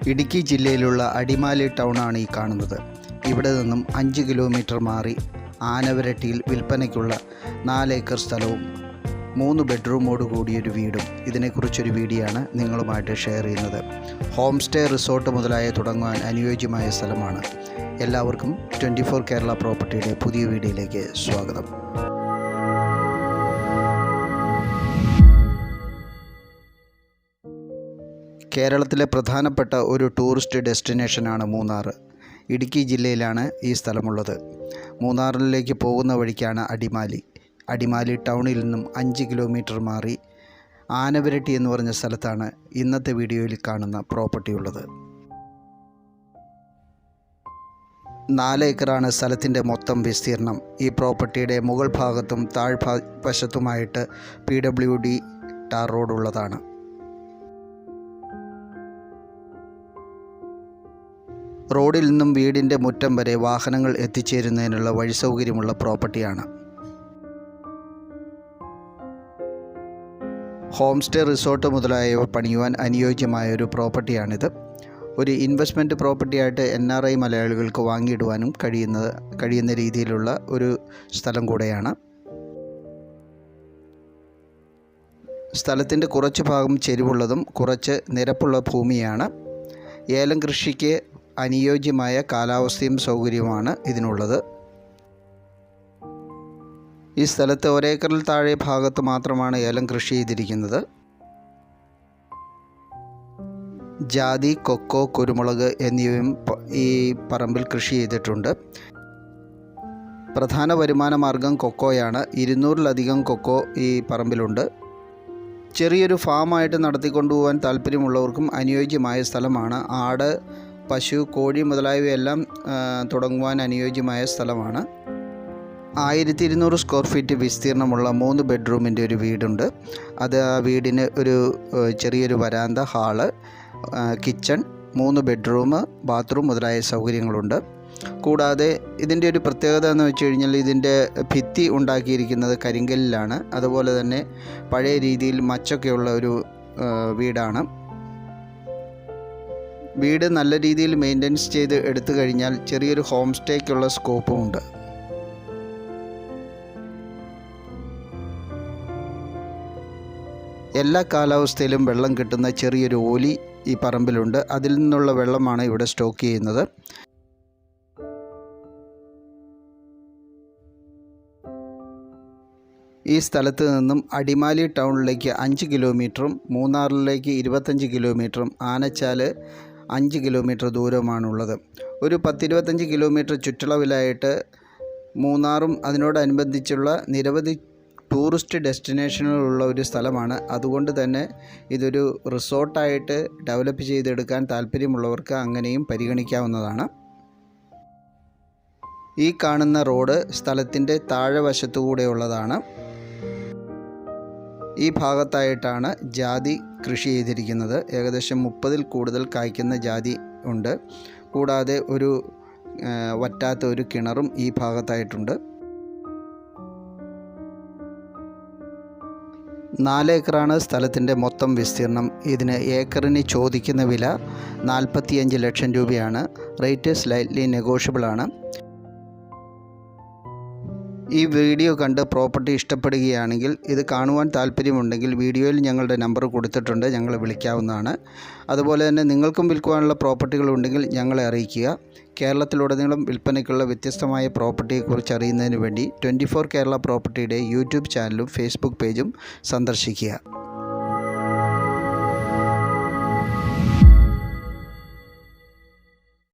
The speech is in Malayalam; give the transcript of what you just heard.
ഇടുക്കി ജില്ലയിലുള്ള അടിമാലി ടൗണാണ് ഈ കാണുന്നത്. ഇവിടെ നിന്നും 5 കിലോമീറ്റർ മാറി ആനവരട്ടിയിൽ വിൽപ്പനയ്ക്കുള്ള 4 ഏക്കർ സ്ഥലവും 3 ബെഡ്റൂമോട് കൂടിയൊരു വീടും ഇതിനെക്കുറിച്ചൊരു വീഡിയോ ആണ് നിങ്ങളുമായിട്ട് ഷെയർ ചെയ്യുന്നത്. ഹോം സ്റ്റേ, റിസോർട്ട് മുതലായ തുടങ്ങുവാൻ അനുയോജ്യമായ സ്ഥലമാണ്. എല്ലാവർക്കും 24 കേരള പ്രോപ്പർട്ടിയുടെ പുതിയ വീഡിയോയിലേക്ക് സ്വാഗതം. കേരളത്തിലെ പ്രധാനപ്പെട്ട ഒരു ടൂറിസ്റ്റ് ഡെസ്റ്റിനേഷനാണ് മൂന്നാർ. ഇടുക്കി ജില്ലയിലാണ് ഈ സ്ഥലമുള്ളത്. മൂന്നാറിലേക്ക് പോകുന്ന വഴിക്കാണ് അടിമാലി ടൗണിൽ നിന്നും 5 കിലോമീറ്റർ മാറി ആനവരട്ടി എന്ന് പറഞ്ഞ സ്ഥലത്താണ് ഇന്നത്തെ വീഡിയോയിൽ കാണുന്ന പ്രോപ്പർട്ടി ഉള്ളത്. 4 ഏക്കറാണ് സ്ഥലത്തിൻ്റെ മൊത്തം വിസ്തീർണം. ഈ പ്രോപ്പർട്ടിയുടെ മുകൾ ഭാഗത്തും താഴ്വശത്തുമായിട്ട് PWD ടാർ റോഡ് ഉള്ളതാണ്. റോഡിൽ നിന്നും വീടിൻ്റെ മുറ്റം വരെ വാഹനങ്ങൾ എത്തിച്ചേരുന്നതിനുള്ള വഴി സൗകര്യമുള്ള പ്രോപ്പർട്ടിയാണ്. ഹോം സ്റ്റേ, റിസോർട്ട് മുതലായവ പണിയുവാൻ അനുയോജ്യമായൊരു പ്രോപ്പർട്ടിയാണിത്. ഒരു ഇൻവെസ്റ്റ്മെൻറ്റ് പ്രോപ്പർട്ടിയായിട്ട് NRI മലയാളികൾക്ക് വാങ്ങിയിടുവാനും കഴിയുന്ന രീതിയിലുള്ള ഒരു സ്ഥലം കൂടെയാണ്. സ്ഥലത്തിൻ്റെ കുറച്ച് ഭാഗം ചെരിവുള്ളതും കുറച്ച് നിരപ്പുള്ള ഭൂമിയാണ്. ഏലം കൃഷിക്ക് അനുയോജ്യമായ കാലാവസ്ഥയും സൗകര്യവുമാണ് ഇതിനുള്ളത്. ഈ സ്ഥലത്ത് 1 ഏക്കറിൽ താഴെ ഭാഗത്ത് മാത്രമാണ് ഏലം കൃഷി ചെയ്തിരിക്കുന്നത്. ജാതി, കൊക്കോ, കുരുമുളക് എന്നിവയും ഈ പറമ്പിൽ കൃഷി ചെയ്തിട്ടുണ്ട്. പ്രധാന വരുമാന മാർഗം കൊക്കോയാണ്. 200-ലധികം കൊക്കോ ഈ പറമ്പിലുണ്ട്. ചെറിയൊരു ഫാമായിട്ട് നടത്തിക്കൊണ്ടുപോകാൻ താല്പര്യമുള്ളവർക്കും അനുയോജ്യമായ സ്ഥലമാണ്. ആട്, പശു, കോഴി മുതലായവയെല്ലാം തുടങ്ങുവാൻ അനുയോജ്യമായ സ്ഥലമാണ്. 1200 സ്ക്വയർ ഫീറ്റ് വിസ്തീർണമുള്ള 3 ബെഡ്റൂമിൻ്റെ ഒരു വീടുണ്ട്. ആ വീടിന് ഒരു ചെറിയൊരു വരാന്ത, ഹാള്, കിച്ചൺ, 3 ബെഡ്റൂം, ബാത്റൂം മുതലായ സൗകര്യങ്ങളുണ്ട്. കൂടാതെ ഇതിൻ്റെ ഒരു പ്രത്യേകത എന്ന് വെച്ച് കഴിഞ്ഞാൽ ഇതിൻ്റെ ഭിത്തി ഉണ്ടാക്കിയിരിക്കുന്നത് കരിങ്കല്ലിലാണ്. അതുപോലെ തന്നെ പഴയ രീതിയിൽ മച്ചൊക്കെയുള്ള ഒരു വീടാണ്. വീട് നല്ല രീതിയിൽ മെയിൻ്റെനൻസ് ചെയ്ത് എടുത്തു കഴിഞ്ഞാൽ ചെറിയൊരു ഹോം സ്റ്റേക്കുള്ള സ്കോപ്പും ഉണ്ട്. എല്ലാ കാലാവസ്ഥയിലും വെള്ളം കിട്ടുന്ന ചെറിയൊരു ഓലി ഈ പറമ്പിലുണ്ട്. അതിൽ നിന്നുള്ള വെള്ളമാണ് ഇവിടെ സ്റ്റോക്ക് ചെയ്യുന്നത്. ഈ സ്ഥലത്ത് നിന്നും അടിമാലി ടൗണിലേക്ക് 5 കിലോമീറ്ററും മൂന്നാറിലേക്ക് 25 കിലോമീറ്ററും ആനച്ചാൽ 5 കിലോമീറ്റർ ദൂരമാണുള്ളത്. ഒരു 10-25 കിലോമീറ്റർ ചുറ്റളവിലായിട്ട് മൂന്നാറും അതിനോടനുബന്ധിച്ചുള്ള നിരവധി ടൂറിസ്റ്റ് ഡെസ്റ്റിനേഷനുകളുള്ള ഒരു സ്ഥലമാണ്. അതുകൊണ്ട് തന്നെ ഇതൊരു റിസോർട്ടായിട്ട് ഡെവലപ്പ് ചെയ്തെടുക്കാൻ താല്പര്യമുള്ളവർക്ക് അങ്ങനെയും പരിഗണിക്കാവുന്നതാണ്. ഈ കാണുന്ന റോഡ് സ്ഥലത്തിൻ്റെ താഴെ വശത്തുകൂടെയുള്ളതാണ്. ഈ ഭാഗത്തായിട്ടാണ് ജാതി കൃഷി ചെയ്തിരിക്കുന്നത്. ഏകദേശം 30-ൽ കൂടുതൽ കായ്ക്കുന്ന ജാതി ഉണ്ട്. കൂടാതെ ഒരു വറ്റാത്ത ഒരു കിണറും ഈ ഭാഗത്തായിട്ടുണ്ട്. 4 ഏക്കറാണ് സ്ഥലത്തിൻ്റെ മൊത്തം വിസ്തീർണം. ഇതിന് ഏക്കറിന് ചോദിക്കുന്ന വില 45 ലക്ഷം രൂപയാണ്. റേറ്റ് സ്ലൈറ്റ്ലി നെഗോഷ്യബിളാണ്. ഈ വീഡിയോ കണ്ട് പ്രോപ്പർട്ടി ഇഷ്ടപ്പെടുകയാണെങ്കിൽ, ഇത് കാണുവാൻ താല്പര്യമുണ്ടെങ്കിൽ വീഡിയോയിൽ ഞങ്ങളുടെ നമ്പർ കൊടുത്തിട്ടുണ്ട്, ഞങ്ങളെ വിളിക്കാവുന്നതാണ്. അതുപോലെ തന്നെ നിങ്ങൾക്കും വിൽക്കുവാനുള്ള പ്രോപ്പർട്ടികളുണ്ടെങ്കിൽ ഞങ്ങളെ അറിയിക്കുക. കേരളത്തിലുടനീളം വിൽപ്പനയ്ക്കുള്ള വ്യത്യസ്തമായ പ്രോപ്പർട്ടിയെക്കുറിച്ച് അറിയുന്നതിന് വേണ്ടി 24 കേരള പ്രോപ്പർട്ടിയുടെ യൂട്യൂബ് ചാനലും ഫേസ്ബുക്ക് പേജും സന്ദർശിക്കുക.